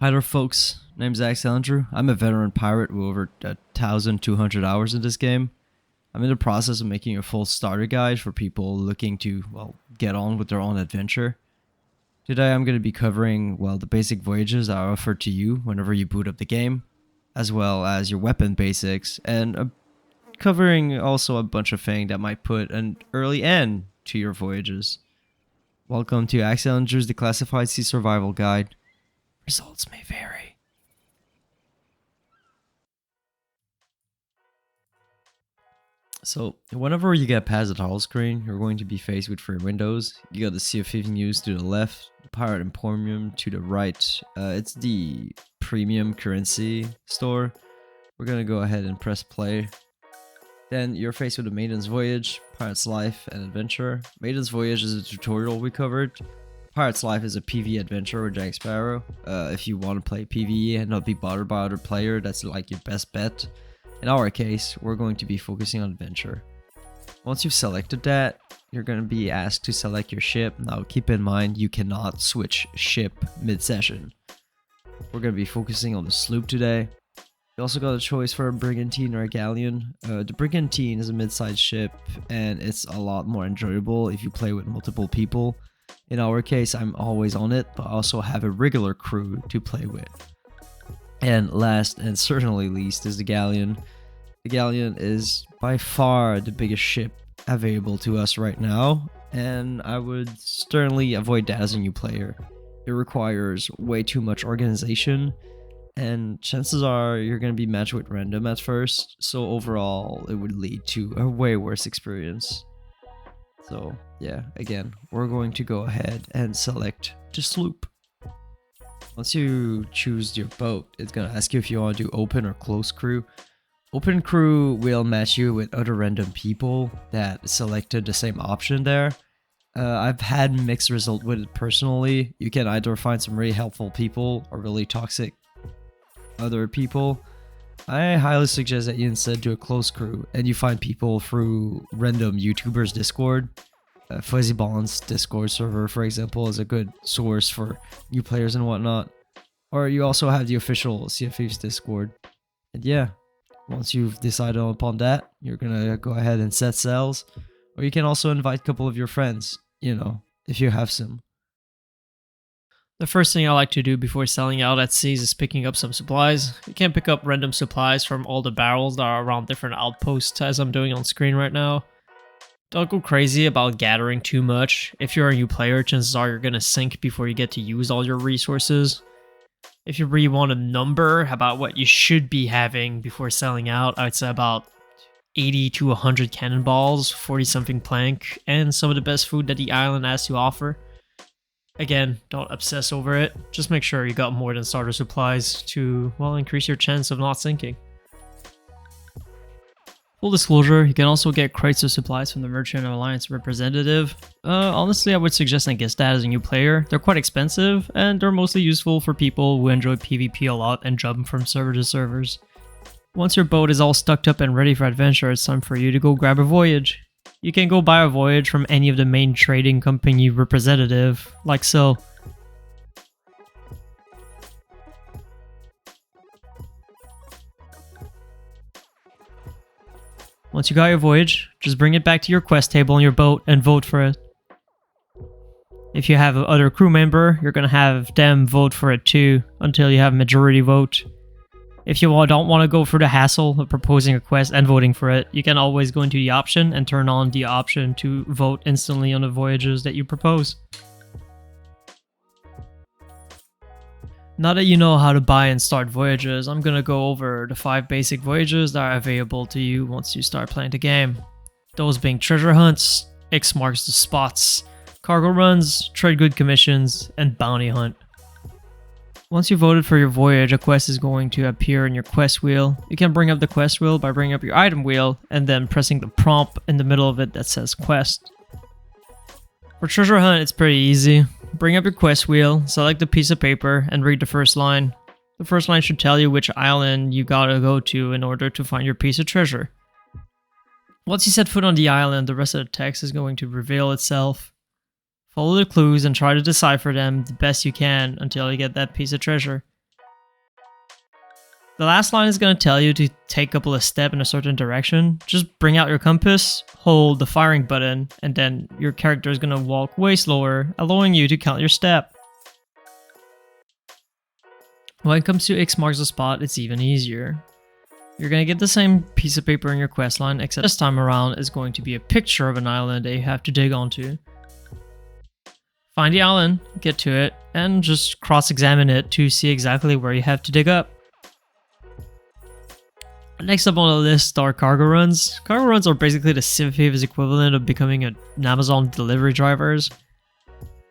Hi there folks, name's Accel-Andrew. I'm a veteran pirate with over 1,200 hours in this game. I'm in the process of making a full starter guide for people looking to, well, get on with their own adventure. Today I'm going to be covering, well, the basic voyages that are offered to you whenever you boot up the game, as well as your weapon basics, and covering also a bunch of things that might put an early end to your voyages. Welcome to Accel-Andrew's Declassified Sea Survival Guide. Results may vary. So, whenever you get past the title screen, you're going to be faced with three windows. You got the Sea of Thieves news to the left, the Pirate Emporium to the right. It's the premium currency store. We're gonna go ahead and press play. Then you're faced with the Maiden's Voyage, Pirate's Life, and Adventure. Maiden's Voyage is a tutorial we covered. Pirate's Life is a PvE adventure with Jack Sparrow. If you want to play PvE and not be bothered by other player, that's like your best bet. In our case, we're going to be focusing on adventure. Once you've selected that, you're going to be asked to select your ship. Now keep in mind, you cannot switch ship mid-session. We're going to be focusing on the sloop today. You also got a choice for a brigantine or a galleon. The brigantine is a mid-sized ship, and it's a lot more enjoyable if you play with multiple people. In our case, I'm always on it, but I also have a regular crew to play with. And last and certainly least is the galleon. The galleon is by far the biggest ship available to us right now, and I would certainly avoid that as a new player. It requires way too much organization, and chances are you're going to be matched with random at first, so overall it would lead to a way worse experience. So yeah, again, we're going to go ahead and select the sloop. Once you choose your boat, it's going to ask you if you want to do open or close crew. Open crew will match you with other random people that selected the same option there. I've had mixed result with it personally. You can either find some really helpful people or really toxic other people. I highly suggest that you instead do a close crew and you find people through random YouTubers Discord. Fuzzy Bond's Discord server, for example, is a good source for new players and whatnot. Or you also have the official Sea of Thieves Discord. And yeah, once you've decided upon that, you're gonna go ahead and set sails. Or you can also invite a couple of your friends, you know, if you have some. The first thing I like to do before selling out at seas is picking up some supplies. You can pick up random supplies from all the barrels that are around different outposts, as I'm doing on screen right now. Don't go crazy about gathering too much. If you're a new player, chances are you're going to sink before you get to use all your resources. If you really want a number about what you should be having before selling out, I would say about 80 to 100 cannonballs, 40 something plank, and some of the best food that the island has to offer. Again, don't obsess over it. Just make sure you got more than starter supplies to, well, increase your chance of not sinking. Full disclosure, you can also get crates of supplies from the Merchant Alliance representative. Honestly, I would suggest against that as a new player. They're quite expensive, and they're mostly useful for people who enjoy PvP a lot and jump from server to servers. Once your boat is all stocked up and ready for adventure, it's time for you to go grab a voyage. You can go buy a voyage from any of the main trading company representative, like so. Once you got your voyage, just bring it back to your quest table on your boat and vote for it. If you have other crew member, you're going to have them vote for it too, until you have majority vote. If you don't want to go through the hassle of proposing a quest and voting for it, you can always go into the option and turn on the option to vote instantly on the voyages that you propose. Now that you know how to buy and start voyages, I'm gonna go over the 5 basic voyages that are available to you once you start playing the game. Those being treasure hunts, X marks the spots, cargo runs, trade good commissions, and bounty hunt. Once you voted for your voyage, a quest is going to appear in your quest wheel. You can bring up the quest wheel by bringing up your item wheel and then pressing the prompt in the middle of it that says quest. For treasure hunt, it's pretty easy. Bring up your quest wheel, select a piece of paper, and read the first line. The first line should tell you which island you gotta go to in order to find your piece of treasure. Once you set foot on the island, the rest of the text is going to reveal itself. Follow the clues and try to decipher them the best you can until you get that piece of treasure. The last line is going to tell you to take a couple of steps in a certain direction. Just bring out your compass, hold the firing button, and then your character is going to walk way slower, allowing you to count your step. When it comes to X marks the spot, it's even easier. You're going to get the same piece of paper in your questline, except this time around is going to be a picture of an island that you have to dig onto. Find the island, get to it, and just cross-examine it to see exactly where you have to dig up. Next up on the list are cargo runs. Cargo runs are basically the Sea of Thieves equivalent of becoming an Amazon delivery drivers.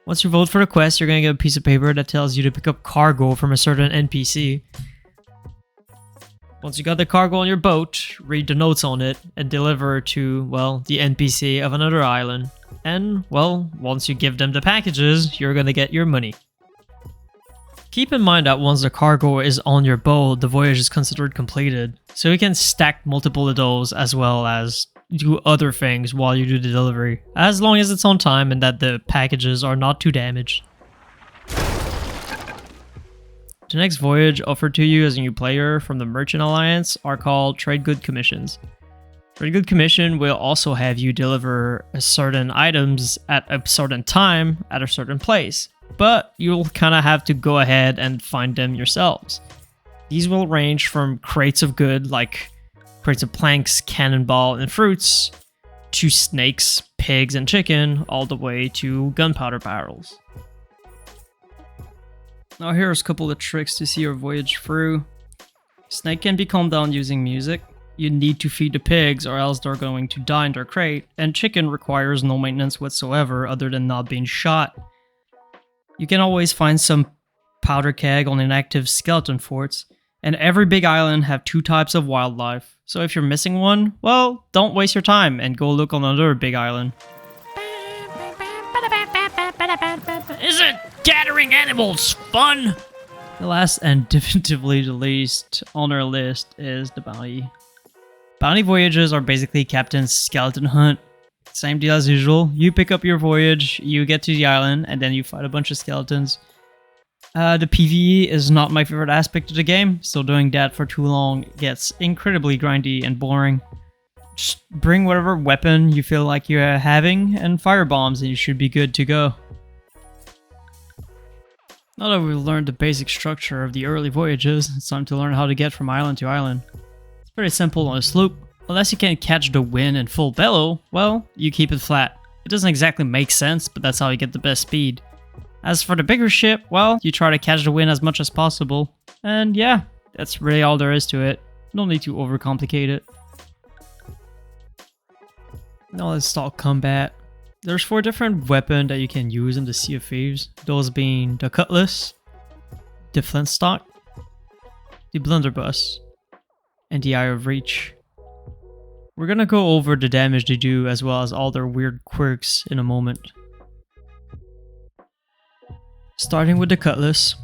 Once you vote for the quest, you're going to get a piece of paper that tells you to pick up cargo from a certain NPC. Once you got the cargo on your boat, read the notes on it and deliver to, well, the NPC of another island. And, well, once you give them the packages, you're going to get your money. Keep in mind that once the cargo is on your boat, the voyage is considered completed. So you can stack multiple of those as well as do other things while you do the delivery, as long as it's on time and that the packages are not too damaged. The next voyage offered to you as a new player from the Merchant Alliance are called Trade Good Commissions. Trade Good Commission will also have you deliver certain items at a certain time at a certain place, but you'll kind of have to go ahead and find them yourselves. These will range from crates of good like crates of planks, cannonball, and fruits, to snakes, pigs, and chicken, all the way to gunpowder barrels. Now here's a couple of tricks to see your voyage through. Snake can be calmed down using music. You need to feed the pigs or else they're going to die in their crate, and chicken requires no maintenance whatsoever other than not being shot. You can always find some powder keg on inactive skeleton forts, and every big island have 2 types of wildlife. So if you're missing one, well, don't waste your time and go look on another big island. Isn't gathering animals fun? The last and definitively the least on our list is the bounty. Bounty voyages are basically Captain's skeleton hunt. Same deal as usual. You pick up your voyage, you get to the island, and then you fight a bunch of skeletons. The PvE is not my favorite aspect of the game, so doing that for too long gets incredibly grindy and boring. Just bring whatever weapon you feel like you're having and fire bombs and you should be good to go. Now that we've learned the basic structure of the early voyages, it's time to learn how to get from island to island. It's pretty simple on a sloop. Unless you can catch the wind in full bellow, well, you keep it flat. It doesn't exactly make sense, but that's how you get the best speed. As for the bigger ship, well, you try to catch the wind as much as possible. And yeah, that's really all there is to it. No need to overcomplicate it. Now let's talk combat. There's 4 different weapons that you can use in the Sea of Thieves. Those being the Cutlass, the Flintlock, the Blunderbuss, and the Eye of Reach. We're gonna go over the damage they do as well as all their weird quirks in a moment. Starting with the Cutlass.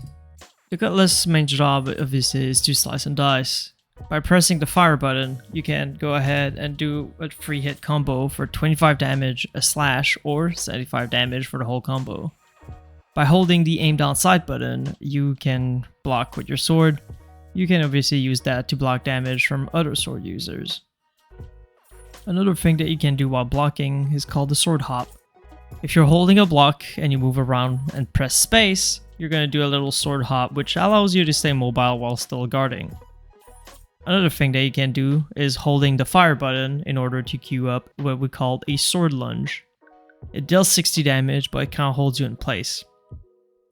The Cutlass' main job obviously is to slice and dice. By pressing the fire button, you can go ahead and do a free hit combo for 25 damage a slash or 75 damage for the whole combo. By holding the aim down sight button, you can block with your sword. You can obviously use that to block damage from other sword users. Another thing that you can do while blocking is called the sword hop. If you're holding a block and you move around and press space, you're going to do a little sword hop which allows you to stay mobile while still guarding. Another thing that you can do is holding the fire button in order to queue up what we call a sword lunge. It deals 60 damage but it kind of holds you in place.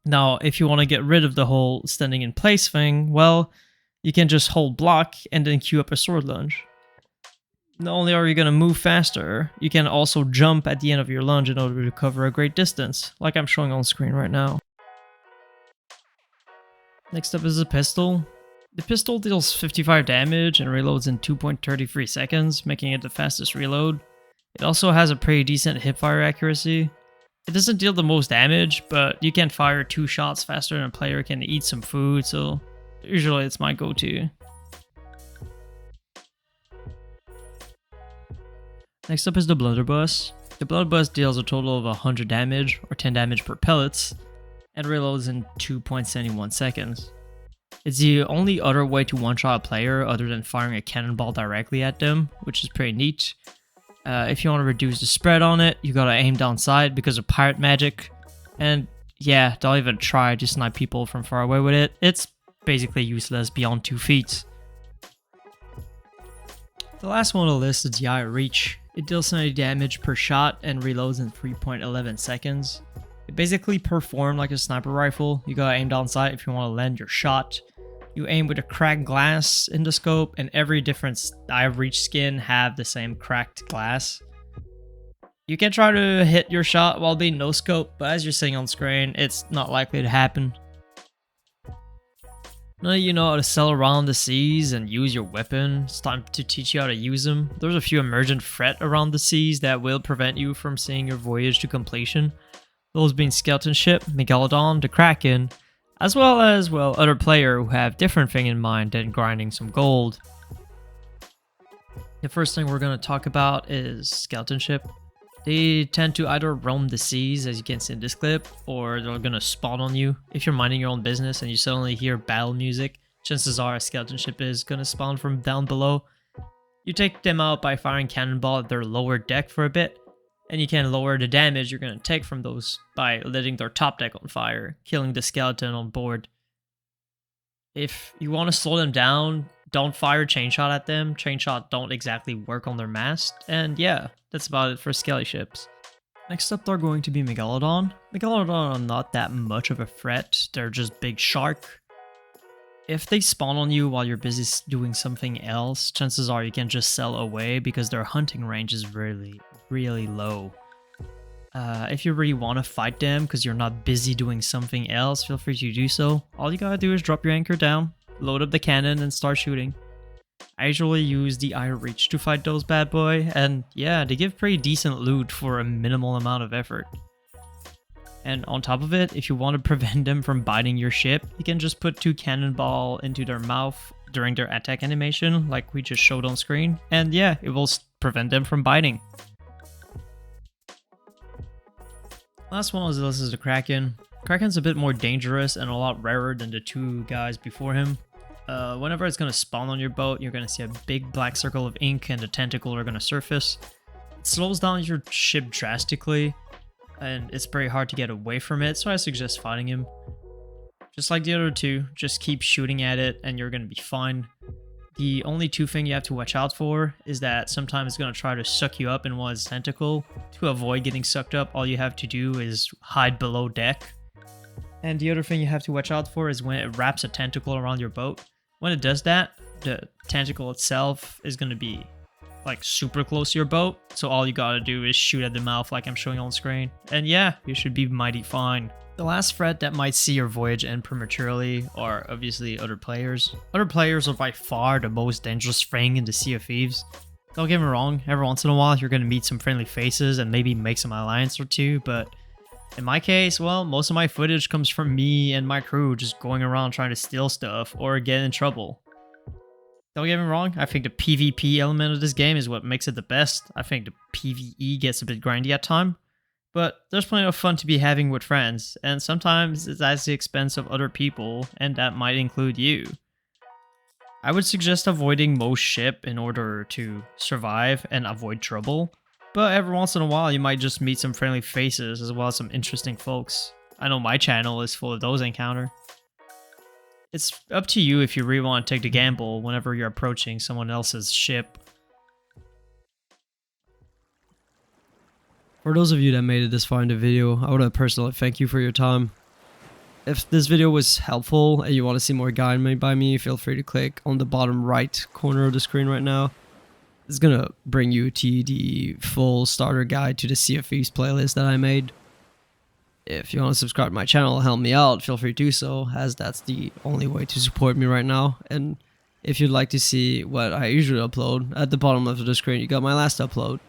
Now if you want to get rid of the whole standing in place thing, well, you can just hold block and then queue up a sword lunge. Not only are you going to move faster, you can also jump at the end of your lunge in order to cover a great distance, like I'm showing on screen right now. Next up is the pistol. The pistol deals 55 damage and reloads in 2.33 seconds, making it the fastest reload. It also has a pretty decent hipfire accuracy. It doesn't deal the most damage, but you can fire 2 shots faster than a player can eat some food, so usually it's my go-to. Next up is the Blunderbuss. The Blunderbuss deals a total of 100 damage, or 10 damage per pellets, and reloads in 2.71 seconds. It's the only other way to one-shot a player other than firing a cannonball directly at them, which is pretty neat. If you want to reduce the spread on it, you gotta aim down sight because of pirate magic. And yeah, don't even try to snipe people from far away with it. It's basically useless beyond 2 feet. The last one on the list is the Eye of Reach. It deals 70 damage per shot and reloads in 3.11 seconds. It basically performs like a sniper rifle. You gotta aim down sight if you want to land your shot. You aim with a cracked glass in the scope, and every different Eye of Reach skin have the same cracked glass. You can try to hit your shot while being no scope, but as you're seeing on screen, it's not likely to happen. Now that you know how to sail around the seas and use your weapon, it's time to teach you how to use them. There's a few emergent threats around the seas that will prevent you from seeing your voyage to completion. Those being Skeleton Ship, Megalodon, the Kraken, as well as, well, other players who have different thing in mind than grinding some gold. The first thing we're going to talk about is Skeleton Ship. They tend to either roam the seas, as you can see in this clip, or they're going to spawn on you. If you're minding your own business and you suddenly hear battle music, chances are a Skeleton Ship is going to spawn from down below. You take them out by firing cannonball at their lower deck for a bit, and you can lower the damage you're going to take from those by letting their top deck on fire, killing the skeleton on board. If you want to slow them down, don't fire chain shot at them. Chain shot don't exactly work on their mast, and yeah, that's about it for skelly ships. Next up, they're going to be Megalodon. Megalodon are not that much of a threat, they're just big shark. If they spawn on you while you're busy doing something else, chances are you can just sail away because their hunting range is really low. If you really want to fight them because you're not busy doing something else, feel free to do so. All you gotta do is drop your anchor down, load up the cannon, and start shooting. I usually use the Eye of Reach to fight those bad boy, and yeah, they give pretty decent loot for a minimal amount of effort. And on top of it, if you want to prevent them from biting your ship, you can just put 2 cannonball into their mouth during their attack animation, like we just showed on screen, and yeah, it will prevent them from biting. Last one on this list is the Kraken. Kraken's a bit more dangerous and a lot rarer than the 2 guys before him. Whenever it's going to spawn on your boat, you're going to see a big black circle of ink and the tentacle are going to surface. It slows down your ship drastically, and it's very hard to get away from it, so I suggest fighting him. Just like the other 2, just keep shooting at it and you're going to be fine. The only 2 things you have to watch out for is that sometimes it's going to try to suck you up in one of its tentacle. To avoid getting sucked up, all you have to do is hide below deck. And the other thing you have to watch out for is when it wraps a tentacle around your boat. When it does that, the tentacle itself is going to be like super close to your boat, so all you gotta do is shoot at the mouth like I'm showing on screen, and yeah, you should be mighty fine. The last threat that might see your voyage end prematurely are obviously other players. Other players are by far the most dangerous thing in the Sea of Thieves. Don't get me wrong, every once in a while you're gonna meet some friendly faces and maybe make some alliance or 2, but in my case, well, most of my footage comes from me and my crew just going around trying to steal stuff or get in trouble. Don't get me wrong, I think the PvP element of this game is what makes it the best. I think the PvE gets a bit grindy at times, but there's plenty of fun to be having with friends, and sometimes it's at the expense of other people, and that might include you. I would suggest avoiding most ship in order to survive and avoid trouble, but every once in a while you might just meet some friendly faces as well as some interesting folks. I know my channel is full of those encounters. It's up to you if you really want to take the gamble whenever you're approaching someone else's ship. For those of you that made it this far in the video, I want to personally thank you for your time. If this video was helpful and you want to see more guide made by me, feel free to click on the bottom right corner of the screen right now. It's gonna bring you to the full starter guide to the Sea of Thieves playlist that I made. If you want to subscribe to my channel and help me out, feel free to do so, as that's the only way to support me right now. And if you'd like to see what I usually upload, at the bottom left of the screen you got my last upload.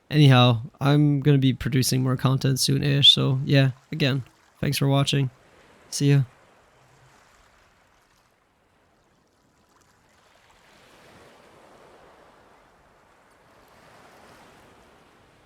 Anyhow, I'm gonna be producing more content soon-ish, so yeah, again, thanks for watching. See ya.